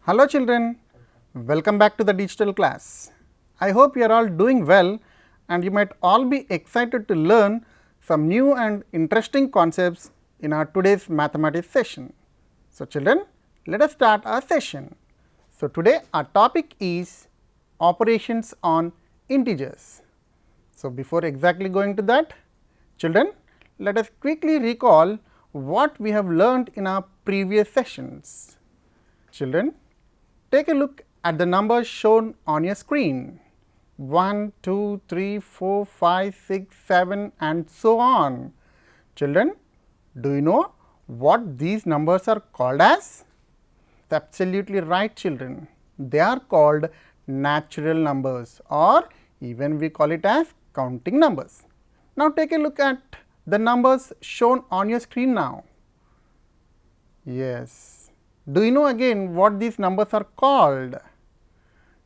Hello children, welcome back to the digital class. I hope you are all doing well and you might all be excited to learn some new and interesting concepts in our today's mathematics session. So children, let us start our session. So today our topic is operations on integers. So before exactly going to that, children, let us quickly recall what we have learned in our previous sessions. Children, take a look at the numbers shown on your screen 1, 2, 3, 4, 5, 6, 7 and so on. Children, do you know what these numbers are called as? Absolutely right children, they are called natural numbers or even we call it as counting numbers. Now take a look at the numbers shown on your screen now. Yes. Do you know again what these numbers are called?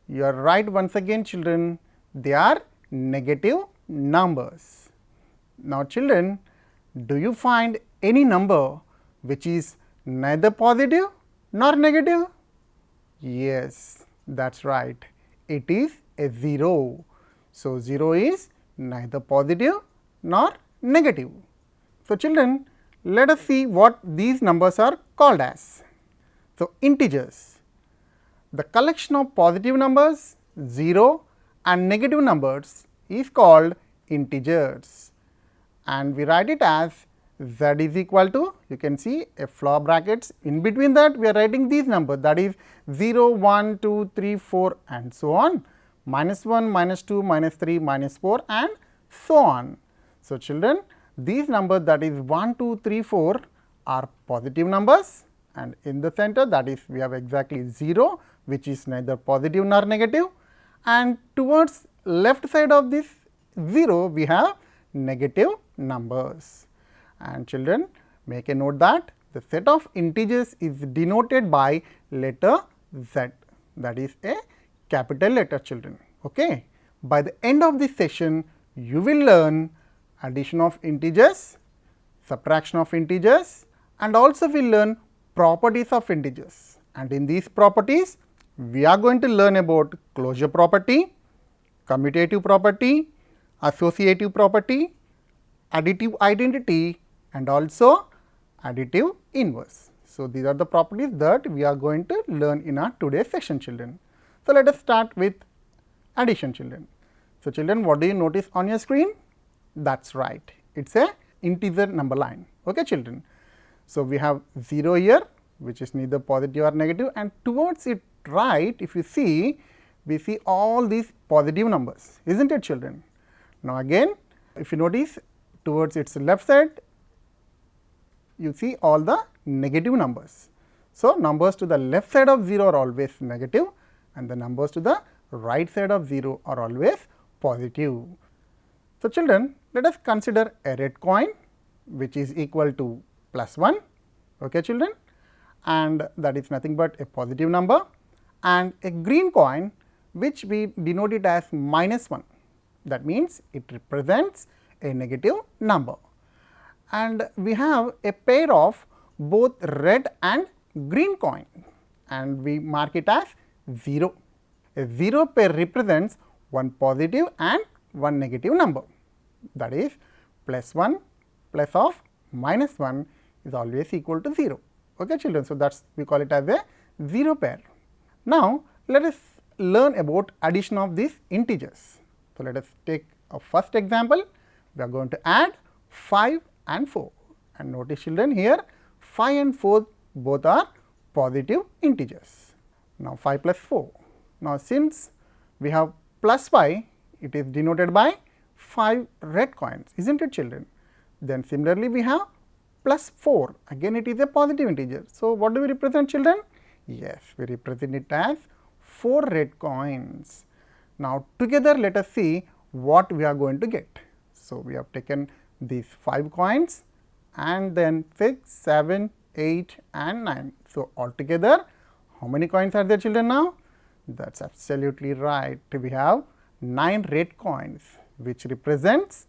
You are right once again children, they are negative numbers. Now children, do you find any number which is neither positive nor negative? Yes, that is right, it is a 0. So, 0 is neither positive nor negative. So, children, let us see what these numbers are called as. So, integers, the collection of positive numbers 0 and negative numbers is called integers and we write it as z is equal to, you can see a floor brackets, in between that we are writing these numbers, that is 0, 1, 2, 3, 4 and so on, minus 1, minus 2, minus 3, minus 4 and so on. So, children, these numbers that is 1, 2, 3, 4 are positive numbers and in the center that is we have exactly 0 which is neither positive nor negative, and towards left side of this 0 we have negative numbers. And children, make a note that the set of integers is denoted by letter Z, that is a capital letter children. Okay. By the end of this session you will learn addition of integers, subtraction of integers and also we will learn properties of integers, and in these properties we are going to learn about closure property, commutative property, associative property, additive identity and also additive inverse. So, these are the properties that we are going to learn in our today's session children. So, let us start with addition children. So, children, what do you notice on your screen? That is right, it is a integer number line. Okay, children. So, we have 0 here which is neither positive or negative, and towards it right if you see, we see all these positive numbers, isn't it children? Now, again if you notice towards its left side you see all the negative numbers. So, numbers to the left side of 0 are always negative and the numbers to the right side of 0 are always positive. So, children, let us consider a red coin which is equal to +1, okay, children, and that is nothing but a positive number, and a green coin which we denote it as -1, that means it represents a negative number. And we have a pair of both red and green coin and we mark it as 0. A 0 pair represents one positive and one negative number, that is +1 plus of -1 is always equal to 0. Okay, children. So, that is we call it as a 0 pair. Now, let us learn about addition of these integers. So, let us take a first example. We are going to add 5 and 4 and notice children here 5 and 4 both are positive integers. Now, 5 plus 4. Now, since we have +5, it is denoted by 5 red coins, isn't it children? Then similarly, we have +4, again it is a positive integer. So, what do we represent children? Yes, we represent it as 4 red coins. Now, together let us see what we are going to get. So, we have taken these 5 coins and then 6, 7, 8 and 9. So, altogether how many coins are there children now? That is absolutely right. We have 9 red coins which represents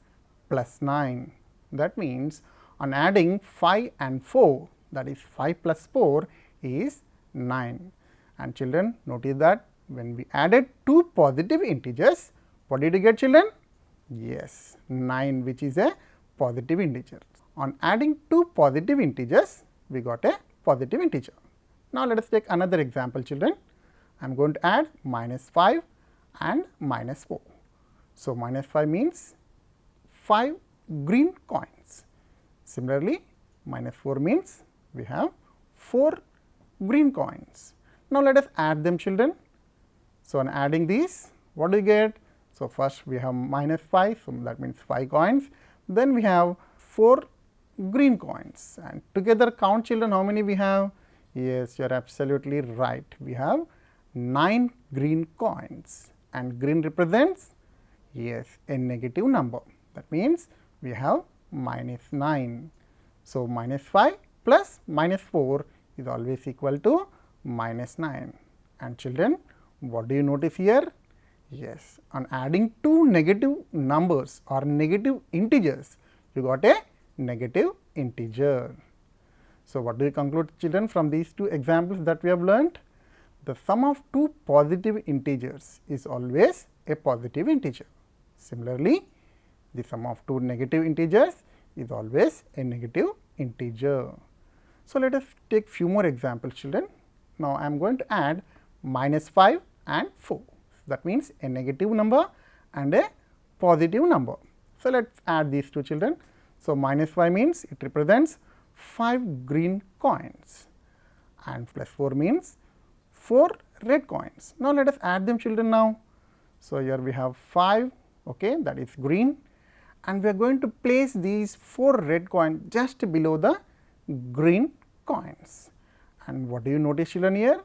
+9. That means, on adding 5 and 4, that is 5 plus 4 is 9, And children, notice that when we added two positive integers, what did you get, children? Yes, 9, which is a positive integer. On adding two positive integers, we got a positive integer. Now, let us take another example, children. I am going to add -5 and -4. So, -5 means 5 green coins. Similarly, -4 means we have 4 green coins. Now, let us add them, children. So, on adding these, what do we get? So, first we have -5, so that means 5 coins. Then we have 4 green coins, and together count, children, how many we have? Yes, you are absolutely right. We have 9 green coins, and green represents, yes, a negative number. That means we have -9. So, -5 plus -4 is always equal to -9. And children, what do you notice here? Yes, on adding two negative numbers or negative integers, you got a negative integer. So, what do you conclude, children, from these two examples that we have learnt? The sum of two positive integers is always a positive integer. Similarly, the sum of two negative integers is always a negative integer. So, let us take few more examples, children. Now, I am going to add -5 and 4. That means a negative number and a positive number. So, let us add these two, children. So, -5 means it represents 5 green coins, and +4 means 4 red coins. Now, let us add them, children, now. So, here we have 5, okay, that is green, and we are going to place these 4 red coins just below the green coins. And what do you notice, children, here?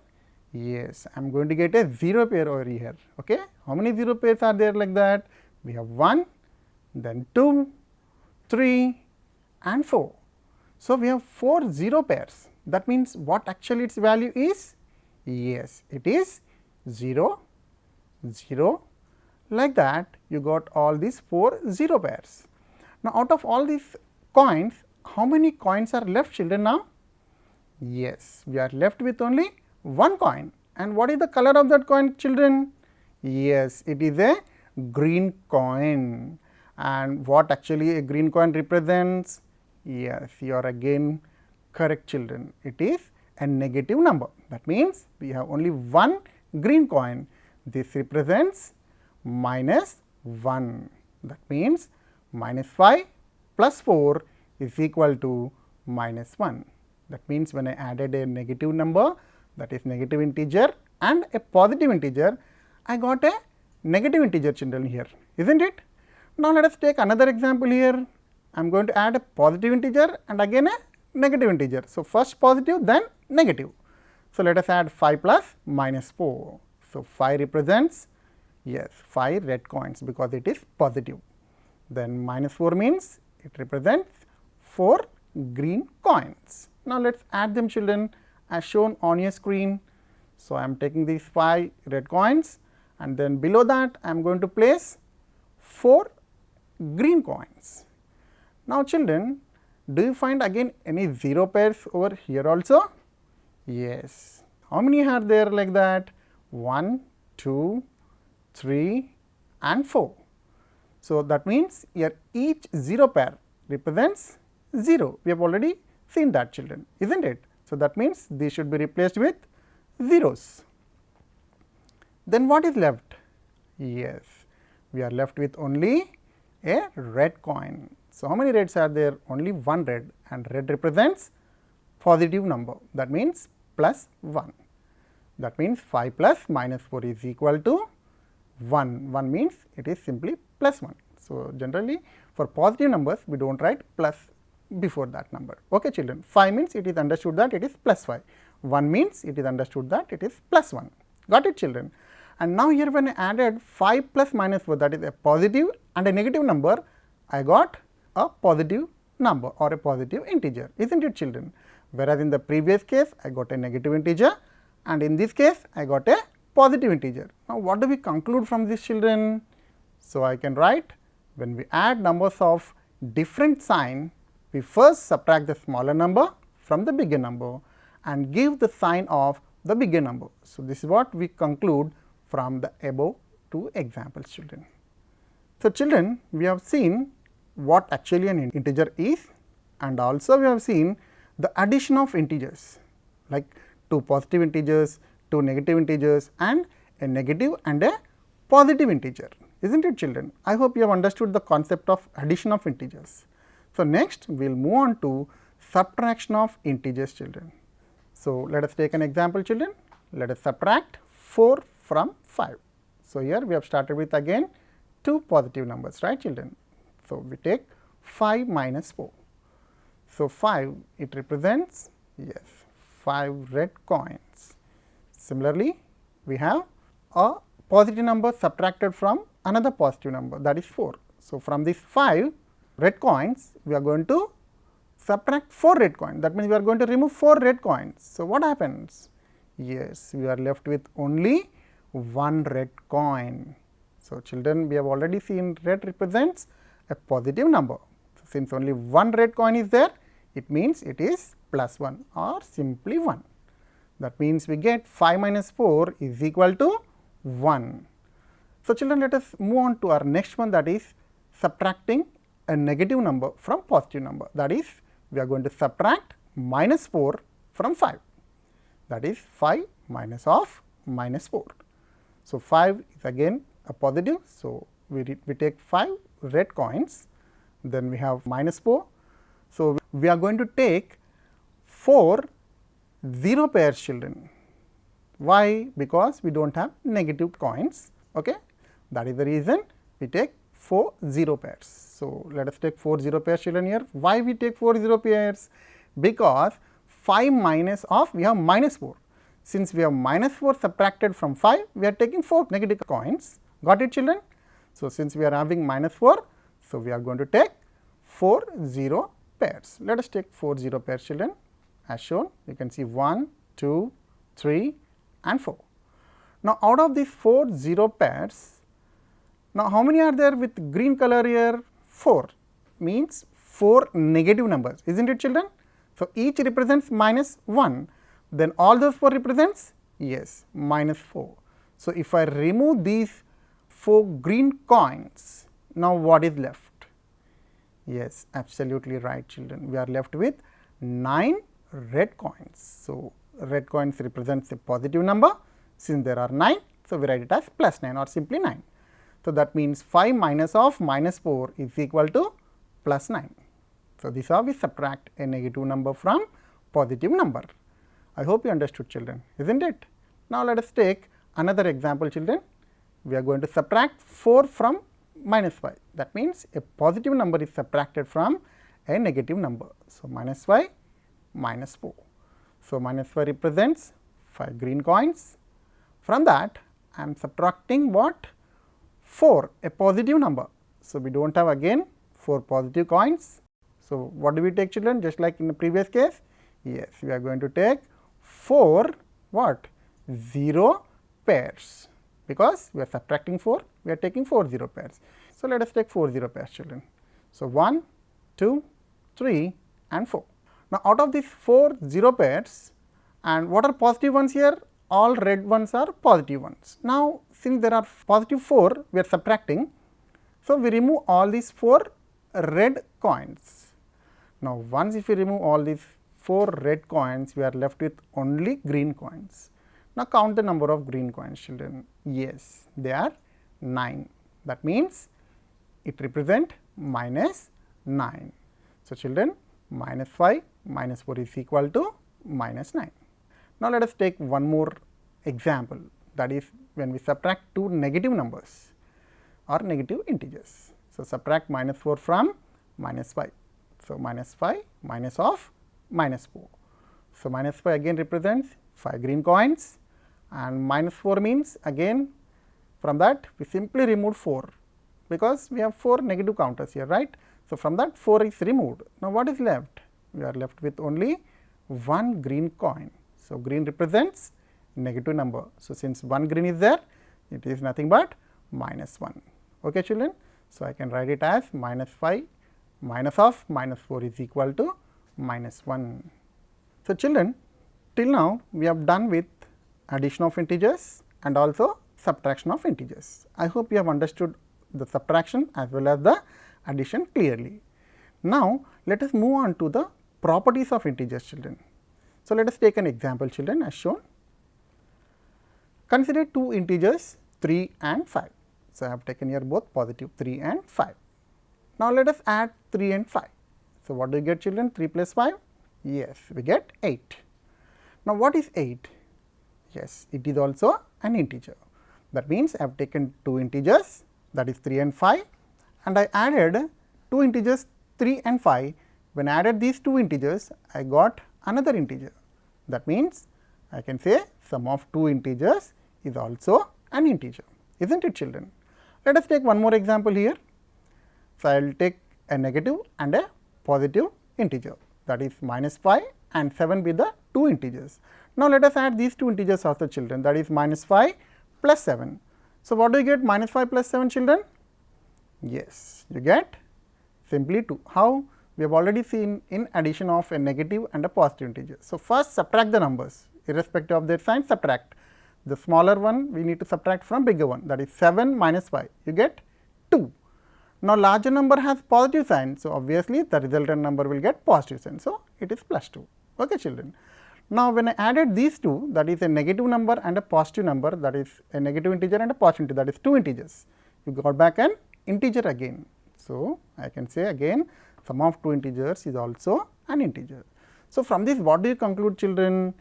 Yes, I am going to get a 0 pair over here. Okay. How many 0 pairs are there like that? We have 1, then 2, 3 and 4. So, we have 4 0 pairs. That means, what actually its value is? Yes, it is 0, 0, like that you got all these 4 0 pairs. Now, out of all these coins, how many coins are left, children, now? Yes, we are left with only 1 coin. And what is the color of that coin, children? Yes, it is a green coin. And what actually a green coin represents? Yes, you are again correct, children. It is a negative number. That means, we have only 1 green coin. This represents -1. That means, -5 plus 4 is equal to -1. That means, when I added a negative number, that is negative integer, and a positive integer, I got a negative integer, children, here, isn't it? Now, let us take another example here. I am going to add a positive integer and again a negative integer. So, first positive, then negative. So, let us add 5 plus -4. So, 5 represents, yes, 5 red coins, because it is positive. Then -4 means it represents 4 green coins. Now, let us add them, children, as shown on your screen. So, I am taking these 5 red coins, and then below that I am going to place 4 green coins. Now, children, do you find again any 0 pairs over here also? Yes. How many are there like that? 1, 2, 3 and 4. So, that means here each 0 pair represents 0. We have already seen that, children, isn't it? So, that means these should be replaced with zeros. Then what is left? Yes, we are left with only a red coin. So, how many reds are there? Only 1 red, and red represents positive number. That means +1. That means 5 plus -4 is equal to 1. 1 means it is simply +1. So, generally for positive numbers we do not write plus before that number. Okay, children. 5 means it is understood that it is +5. 1 means it is understood that it is +1. Got it, children? And now, here when I added 5 plus -4, that is a positive and a negative number, I got a positive number or a positive integer, isn't it, children? Whereas, in the previous case I got a negative integer, and in this case I got a positive integer. Now, what do we conclude from this, children? So, I can write, when we add numbers of different sign, we first subtract the smaller number from the bigger number and give the sign of the bigger number. So, this is what we conclude from the above two examples, children. So, children, we have seen what actually an integer is, and also we have seen the addition of integers like two positive integers, two negative integers, and a negative and a positive integer, isn't it, children? I hope you have understood the concept of addition of integers. So, next we will move on to subtraction of integers, children. So, let us take an example, children. Let us subtract 4 from 5. So, here we have started with again two positive numbers, right, children. So, we take 5 minus 4. So, 5 it represents, yes, 5 red coins. Similarly, we have a positive number subtracted from another positive number, that is 4. So, from these 5 red coins, we are going to subtract 4 red coins. That means, we are going to remove 4 red coins. So, what happens? Yes, we are left with only 1 red coin. So, children, we have already seen red represents a positive number. So, since only 1 red coin is there, it means it is plus 1 or simply 1. That means, we get 5 minus 4 is equal to 1. So, children, let us move on to our next one, that is subtracting a negative number from positive number. That is, we are going to subtract minus 4 from 5. That is 5 minus of minus 4. So, 5 is again a positive. So, we take 5 red coins, then we have minus 4. So, we are going to take 4 0 pairs, children. Why? Because we do not have negative coins. Okay? That is the reason we take 4 0 pairs. So, let us take 4 0 pairs, children, here. Why we take 4 0 pairs? Because 5 minus of, we have minus 4. Since we have minus 4 subtracted from 5, we are taking 4 negative coins. Got it, children? So, since we are having minus 4, so we are going to take 4 0 pairs. Let us take 4 0 pairs, children, as shown. You can see 1, 2, 3 and 4. Now, out of these 4 0 pairs, now how many are there with green color here? 4, means 4 negative numbers, isn't it, children? So, each represents minus 1, then all those 4 represents, yes, minus 4. So, if I remove these 4 green coins, now what is left? Yes, absolutely right, children. We are left with 9 red coins. So, red coins represents a positive number. Since there are 9, so we write it as plus 9 or simply 9. So, that means 5 minus of minus 4 is equal to plus 9. So, this is how we subtract a negative number from positive number. I hope you understood, children, isn't it? Now, let us take another example, children. We are going to subtract 4 from minus 5. That means, a positive number is subtracted from a negative number. So, minus 5 minus 4. So, minus 5 represents 5 green coins. From that, I am subtracting what? 4, a positive number. So, we do not have again 4 positive coins. So, what do we take, children? Just like in the previous case? Yes, we are going to take 4 what? 0 pairs, because we are subtracting 4, we are taking 4 0 pairs. So, let us take 4 0 pairs, children. So, 1, 2, 3 and 4. Now, out of these 4 0 pairs, and what are positive ones here? All red ones are positive ones. Now, since there are positive 4, we are subtracting. So, we remove all these 4 red coins. Now, once if we remove all these 4 red coins, we are left with only green coins. Now, count the number of green coins, children. Yes, they are 9. That means, it represents minus 9. So, children, minus 5 minus 4 is equal to minus 9. Now, let us take one more example, that is when we subtract two negative numbers or negative integers. So, subtract minus 4 from minus 5. So, minus 5 minus of minus 4. So, minus 5 again represents 5 green coins, and minus 4 means again from that we simply remove 4, because we have 4 negative counters here, right. So, from that 4 is removed. Now, what is left? We are left with only 1 green coin. So, green represents negative number. So, since 1 green is there, it is nothing but minus 1. Okay, children. So, I can write it as minus 5 minus of minus 4 is equal to minus 1. So, children, till now we have done with addition of integers and also subtraction of integers. I hope you have understood the subtraction as well as the addition clearly. Now, let us move on to the properties of integers, children. So, let us take an example, children, as shown. Consider two integers 3 and 5. So, I have taken here both positive 3 and 5. Now, let us add 3 and 5. So, what do you get, children? 3 plus 5? Yes, we get 8. Now, what is 8? Yes, it is also an integer. That means, I have taken two integers, that is 3 and 5, and I added two integers 3 and 5. When I added these two integers, I got another integer. That means, I can say sum of two integers is also an integer, isn't it, children? Let us take one more example here. So, I will take a negative and a positive integer, that is -5 and 7 be the two integers. Now, let us add these two integers also, children, that is -5 plus 7. So, what do you get -5 plus 7, children? Yes, you get simply 2. How? We have already seen in addition of a negative and a positive integer. So, first subtract the numbers irrespective of their sign, subtract. The smaller one we need to subtract from bigger one, that is 7 minus 5, you get 2. Now, larger number has positive sign. So, obviously, the resultant number will get positive sign. So, it is plus 2. Okay, children. Now, when I added these two, that is a negative number and a positive number, that is a negative integer and a positive integer, that is two integers. You got back an integer again. So, I can say again sum of two integers is also an integer. So, from this what do you conclude, children?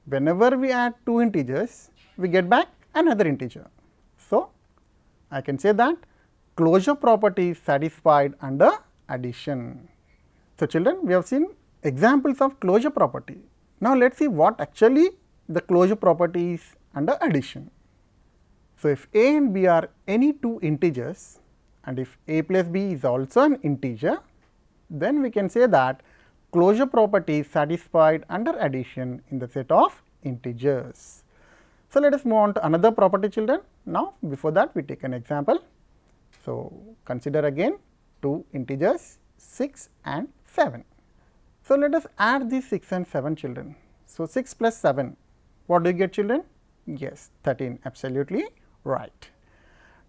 Whenever we add two integers, we get back another integer. So, I can say that closure property is satisfied under addition. So, children, we have seen examples of closure property. Now, let us see what actually the closure property is under addition. So, if a and b are any two integers and if a plus b is also an integer, then we can say that closure property is satisfied under addition in the set of integers. So, let us move on to another property, children. Now, before that we take an example. So, consider again two integers 6 and 7. So, let us add these 6 and 7, children. So, 6 plus 7, what do you get, children? Yes, 13, absolutely right.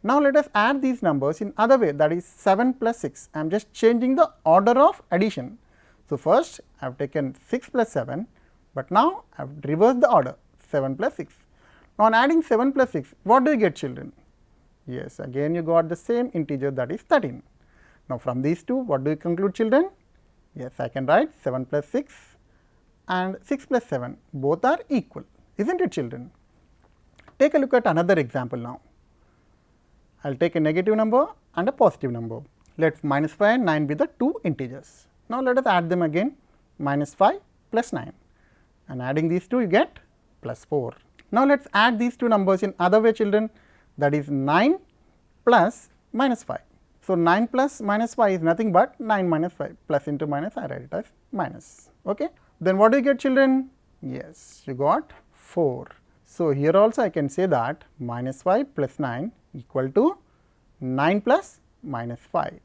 Now, let us add these numbers in other way, that is 7 plus 6. I am just changing the order of addition. So, first I have taken 6 plus 7, but now I have reversed the order 7 plus 6. Now, on adding 7 plus 6, what do you get, children? Yes, again you got the same integer, that is 13. Now, from these two, what do you conclude, children? Yes, I can write 7 plus 6 and 6 plus 7, both are equal, isn't it, children? Take a look at another example now. I will take a negative number and a positive number. Let -5 and 9 be the two integers. Now, let us add them again, -5 plus 9, and adding these two you get plus 4. Now, let us add these two numbers in other way, children, that is 9 plus -5. So, 9 plus -5 is nothing but 9 minus 5, plus into minus I write it as minus. Okay. Then what do you get, children? Yes, you got 4. So, here also I can say that -5 plus 9 equal to 9 plus -5.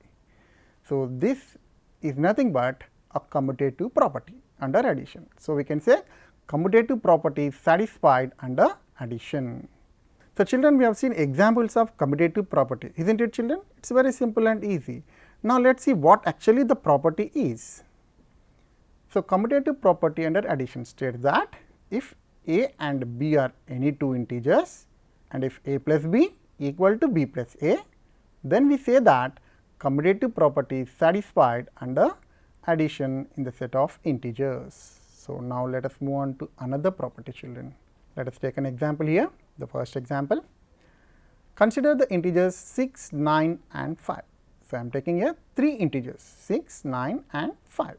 So, this is nothing but a commutative property under addition. So, we can say commutative property is satisfied under addition. So, children, we have seen examples of commutative property, isn't it, children? It is very simple and easy. Now, let us see what actually the property is. So, commutative property under addition states that if a and b are any two integers and if a plus b equal to b plus a, then we say that commutative property is satisfied under addition in the set of integers. So, now let us move on to another property, children. Let us take an example here. The first example, consider the integers 6, 9 and 5. So, I am taking here three integers 6, 9 and 5.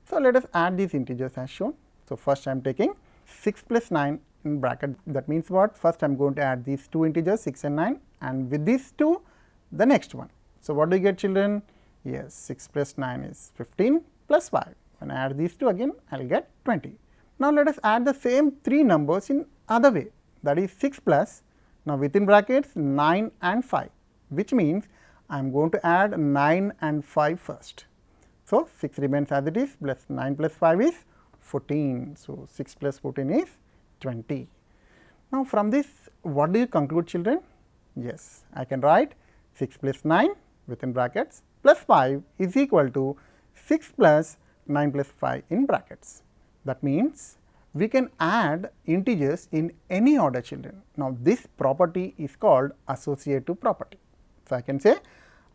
So, let us add these integers as shown. So, first I am taking 6 plus 9 in bracket, that means what? First I am going to add these two integers 6 and 9, and with these two the next one. So, what do you get, children? Yes, 6 plus 9 is 15 plus 5. When I add these two again, I will get 20. Now, let us add the same three numbers in other way, that is 6 plus, now within brackets 9 and 5, which means I am going to add 9 and 5 first. So, 6 remains as it is, plus 9 plus 5 is 14. So, 6 plus 14 is 20. Now, from this what do you conclude, children? Yes, I can write 6 plus 9 within brackets plus 5 is equal to 6 plus 9 plus 5 in brackets. That means, we can add integers in any order, children. Now, this property is called associative property. So, I can say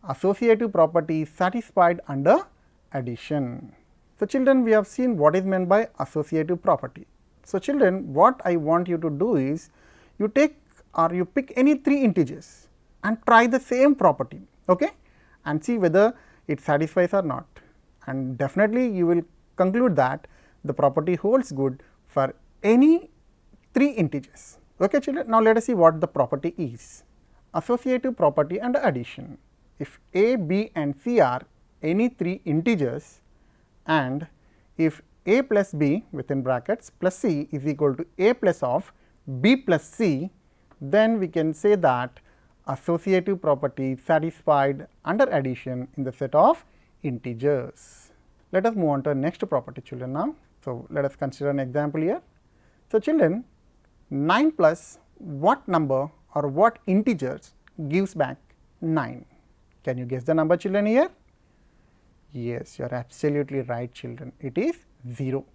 associative property is satisfied under addition. So, children, we have seen what is meant by associative property. So, children, what I want you to do is, you take or you pick any 3 integers and try the same property, okay, and see whether it satisfies or not, and definitely you will conclude that the property holds good for any 3 integers. Okay, children. Now, let us see what the property is. Associative property under addition. If a, b and c are any 3 integers, and if a plus b within brackets plus c is equal to a plus of b plus c, then we can say that associative property is satisfied under addition in the set of integers. Let us move on to the next property, children, now. So, let us consider an example here. So, children, 9 plus what number or what integers gives back 9? Can you guess the number, children, here? Yes, you are absolutely right, children. It is 0.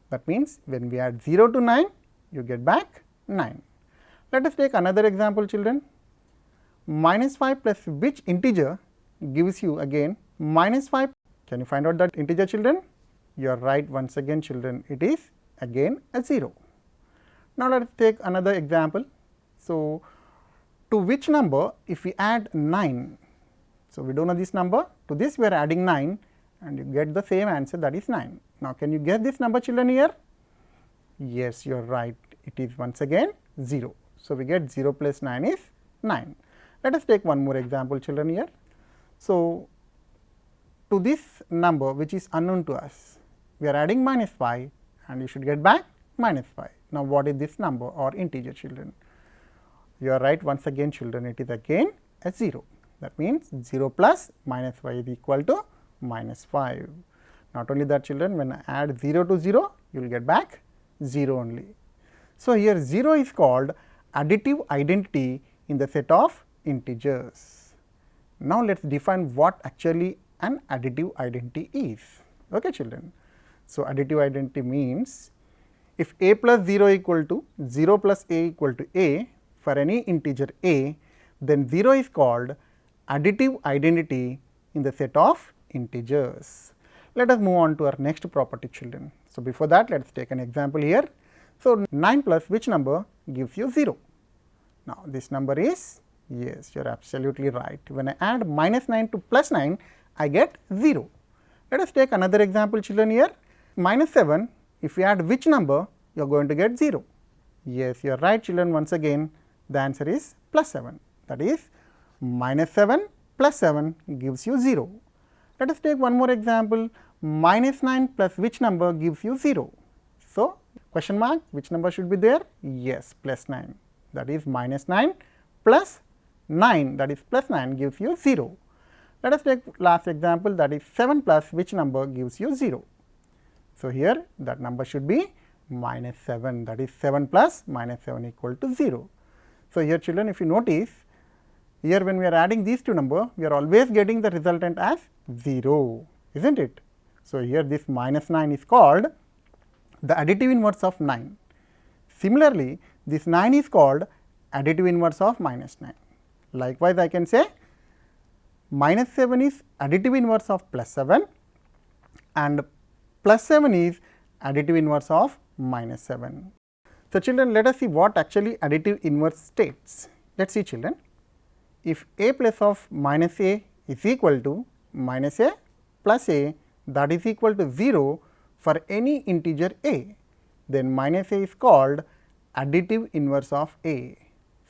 That means, when we add 0 to 9, you get back 9. Let us take another example, children. Minus 5 plus which integer gives you again minus 5? Can you find out that integer, children? You are right once again, children. It is again a 0. Now, let us take another example. So, to which number if we add 9? So, we do not know this number. To this we are adding 9 and you get the same answer, that is 9. Now, can you guess this number, children, here? Yes, you are right. It is once again 0. So, we get 0 plus 9 is 9. Let us take one more example, children, here. So, to this number which is unknown to us, we are adding minus 5 and you should get back minus 5. Now, what is this number or integer, children? You are right once again, children, it is again a 0. That means, 0 plus minus 5 is equal to minus 5. Not only that, children, when I add 0 to 0, you will get back 0 only. So, here 0 is called additive identity in the set of integers. Now, let us define what actually an additive identity is. Okay, children. So, additive identity means, if a plus 0 equal to 0 plus a equal to a for any integer a, then 0 is called additive identity in the set of integers. Let us move on to our next property, children. So, before that, let us take an example here. So, 9 plus which number gives you 0? Now, this number is, yes, you are absolutely right. When I add minus 9 to plus 9, I get 0. Let us take another example, children, here. Minus 7, if we add which number, you are going to get 0. Yes, you are right, children. Once again, the answer is plus 7. That is, minus 7 plus 7 gives you 0. Let us take one more example. Minus 9 plus which number gives you 0? So, question mark, which number should be there? Yes, plus 9. That is, minus 9 plus 9, that is plus 9 gives you 0. Let us take last example, that is 7 plus which number gives you 0. So, here that number should be minus 7, that is 7 plus minus 7 equal to 0. So, here, children, if you notice, here when we are adding these two numbers, we are always getting the resultant as 0, is not it? So, here this minus 9 is called the additive inverse of 9. Similarly, this 9 is called additive inverse of minus 9. Likewise, I can say minus 7 is additive inverse of plus 7 and plus 7 is additive inverse of minus 7. So, children, let us see what actually additive inverse states. Let us see, children. If a plus of minus a is equal to minus a plus a, that is equal to 0 for any integer a, then minus a is called additive inverse of a.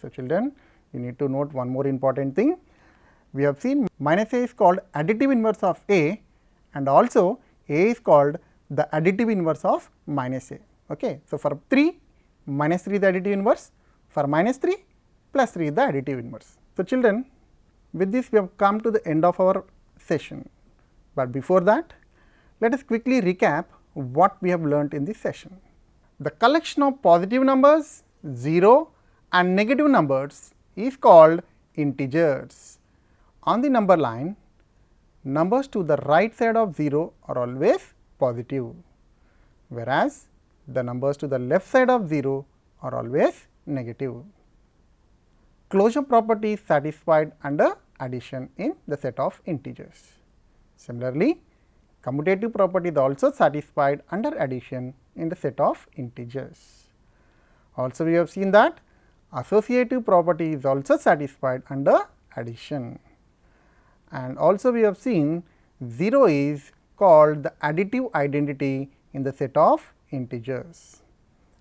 So, children, you need to note one more important thing. We have seen minus a is called additive inverse of a, and also a is called the additive inverse of minus a. Okay. So, for 3, minus 3 is the additive inverse, for minus 3, plus 3 is the additive inverse. So, children, with this we have come to the end of our session, but before that, let us quickly recap what we have learnt in this session. The collection of positive numbers 0 and negative numbers is called integers. On the number line, numbers to the right side of 0 are always positive, whereas the numbers to the left side of 0 are always negative. Closure property is satisfied under addition in the set of integers. Similarly, commutative property is also satisfied under addition in the set of integers. Also, we have seen that associative property is also satisfied under addition, and also we have seen 0 is called the additive identity in the set of integers,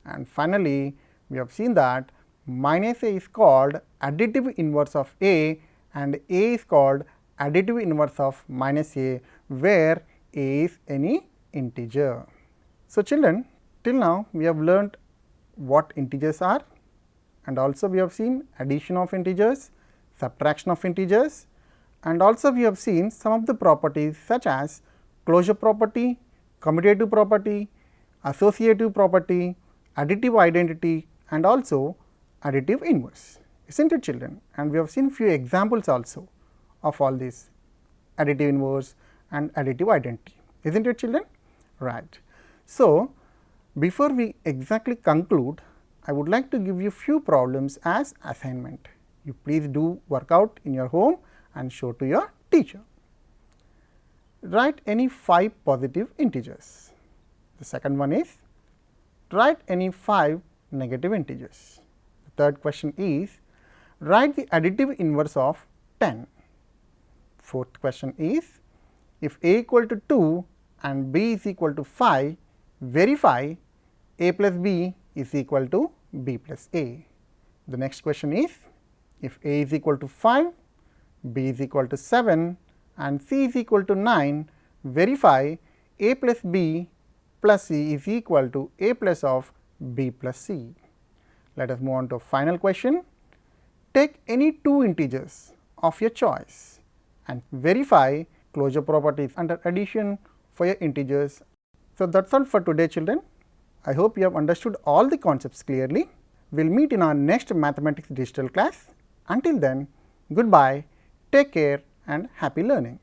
and finally, we have seen that minus a is called additive inverse of a and a is called additive inverse of minus a, where a is any integer. So, children, till now we have learnt what integers are, and also we have seen addition of integers, subtraction of integers, and also we have seen some of the properties such as closure property, commutative property, associative property, additive identity, and also additive inverse, isn't it, children? And we have seen few examples also of all these additive inverse and additive identity, isn't it, children? Right. So, before we exactly conclude, I would like to give you few problems as assignment. You please do work out in your home and show to your teacher. Write any 5 positive integers. The second one is write any 5 negative integers. The third question is write the additive inverse of 10. Fourth question is if a equal to 2 and b is equal to 5, verify a plus b is equal to b plus a. The next question is if a is equal to 5, b is equal to 7 and c is equal to 9, verify a plus b plus c is equal to a plus of b plus c. Let us move on to a final question. Take any 2 integers of your choice and verify closure properties under addition for your integers. So, that is all for today, children. I hope you have understood all the concepts clearly. We will meet in our next mathematics digital class. Until then, goodbye, take care and happy learning.